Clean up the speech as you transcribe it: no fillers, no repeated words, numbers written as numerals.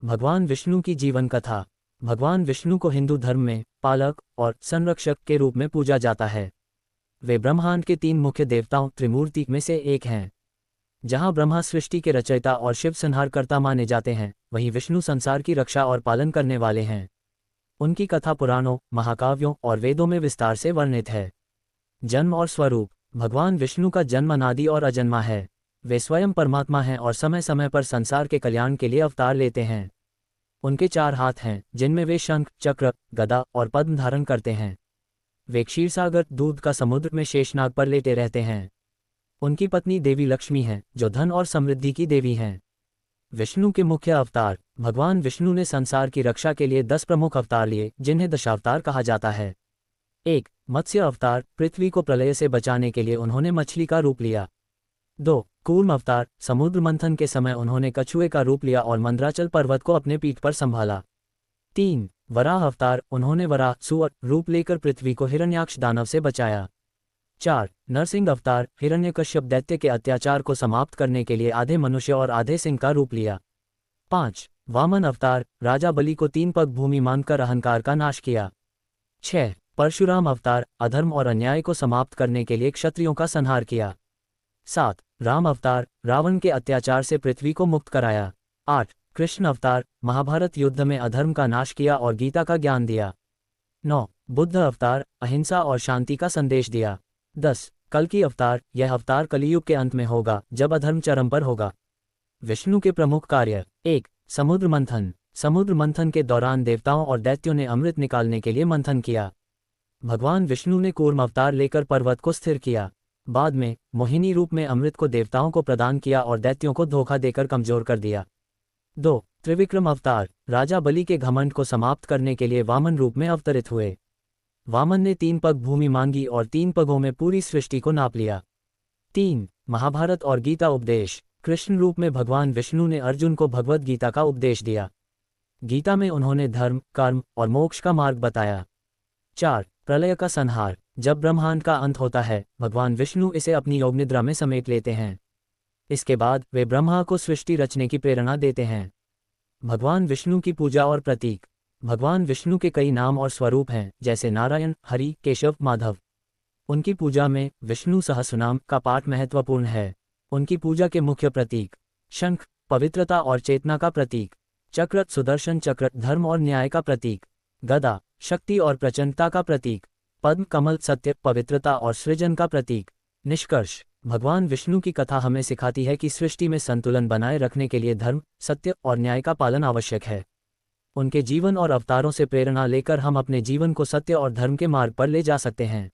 भगवान विष्णु की जीवन कथा। भगवान विष्णु को हिंदू धर्म में पालक और संरक्षक के रूप में पूजा जाता है। वे ब्रह्मांड के 3 मुख्य देवताओं त्रिमूर्ति में से एक हैं। जहां ब्रह्मा सृष्टि के रचयिता और शिव संहारकर्ता माने जाते हैं, वहीं विष्णु संसार की रक्षा और पालन करने वाले हैं। उनकी कथा पुराणों, महाकाव्यों और वेदों में विस्तार से वर्णित है। जन्म और स्वरूप। भगवान विष्णु का जन्म अनादि और अजन्मा है। वे स्वयं परमात्मा हैं और समय समय पर संसार के कल्याण के लिए अवतार लेते हैं। उनके 4 हाथ हैं, जिनमें वे शंख, चक्र, गदा और पद्म धारण करते हैं। वे क्षीरसागर दूध का समुद्र में शेषनाग पर लेटे रहते हैं। उनकी पत्नी देवी लक्ष्मी हैं, जो धन और समृद्धि की देवी हैं। विष्णु के मुख्य अवतार। भगवान विष्णु ने संसार की रक्षा के लिए 10 प्रमुख अवतार लिए, जिन्हें दशावतार कहा जाता है। 1. मत्स्य अवतार। पृथ्वी को प्रलय से बचाने के लिए उन्होंने मछली का रूप लिया। 2. कूर्म अवतार। समुद्र मंथन के समय उन्होंने कछुए का रूप लिया और मंदराचल पर्वत को अपने पीठ पर संभाला। 3. वराह अवतार। उन्होंने वराह सुअर रूप लेकर पृथ्वी को हिरण्याक्ष दानव से बचाया। 4. नरसिंह अवतार। हिरण्यकश्यप दैत्य के अत्याचार को समाप्त करने के लिए आधे मनुष्य और आधे सिंह का रूप लिया। 5. वामन अवतार। राजा बलि को 3 पग भूमि मानकर अहंकार का नाश किया। 6. परशुराम अवतार। अधर्म और अन्याय को समाप्त करने के लिए क्षत्रियों का संहार किया। 7. राम अवतार। रावण के अत्याचार से पृथ्वी को मुक्त कराया। 8. कृष्ण अवतार। महाभारत युद्ध में अधर्म का नाश किया और गीता का ज्ञान दिया। 9. बुद्ध अवतार। अहिंसा और शांति का संदेश दिया। 10. कल्कि अवतार। यह अवतार कलियुग के अंत में होगा, जब अधर्म चरम पर होगा। विष्णु के प्रमुख कार्य। 1. समुद्र मंथन। समुद्र मंथन के दौरान देवताओं और दैत्यों ने अमृत निकालने के लिए मंथन किया। भगवान विष्णु ने कूर्म अवतार लेकर पर्वत को स्थिर किया। बाद में मोहिनी रूप में अमृत को देवताओं को प्रदान किया और दैत्यों को धोखा देकर कमजोर कर दिया। 2. त्रिविक्रम अवतार। राजा बलि के घमंड को समाप्त करने के लिए वामन रूप में अवतरित हुए। वामन ने 3 पग भूमि मांगी और 3 पगों में पूरी सृष्टि को नाप लिया। 3. महाभारत और गीता उपदेश। कृष्ण रूप में भगवान विष्णु ने अर्जुन को भगवद गीता का उपदेश दिया। गीता में उन्होंने धर्म, कर्म और मोक्ष का मार्ग बताया। 4. प्रलय का संहार। जब ब्रह्मांड का अंत होता है, भगवान विष्णु इसे अपनी योगनिद्रा में समेट लेते हैं। इसके बाद वे ब्रह्मा को सृष्टि रचने की प्रेरणा देते हैं। भगवान विष्णु की पूजा और प्रतीक। भगवान विष्णु के कई नाम और स्वरूप हैं, जैसे नारायण, हरि, केशव, माधव। उनकी पूजा में विष्णु सहस्रनाम का पाठ महत्वपूर्ण है। उनकी पूजा के मुख्य प्रतीक। शंख पवित्रता और चेतना का प्रतीक। चक्र सुदर्शन चक्र धर्म और न्याय का प्रतीक। गदा शक्ति और प्रचंडता का प्रतीक। पद्म कमल सत्य, पवित्रता और सृजन का प्रतीक। निष्कर्ष। भगवान विष्णु की कथा हमें सिखाती है कि सृष्टि में संतुलन बनाए रखने के लिए धर्म, सत्य और न्याय का पालन आवश्यक है। उनके जीवन और अवतारों से प्रेरणा लेकर हम अपने जीवन को सत्य और धर्म के मार्ग पर ले जा सकते हैं।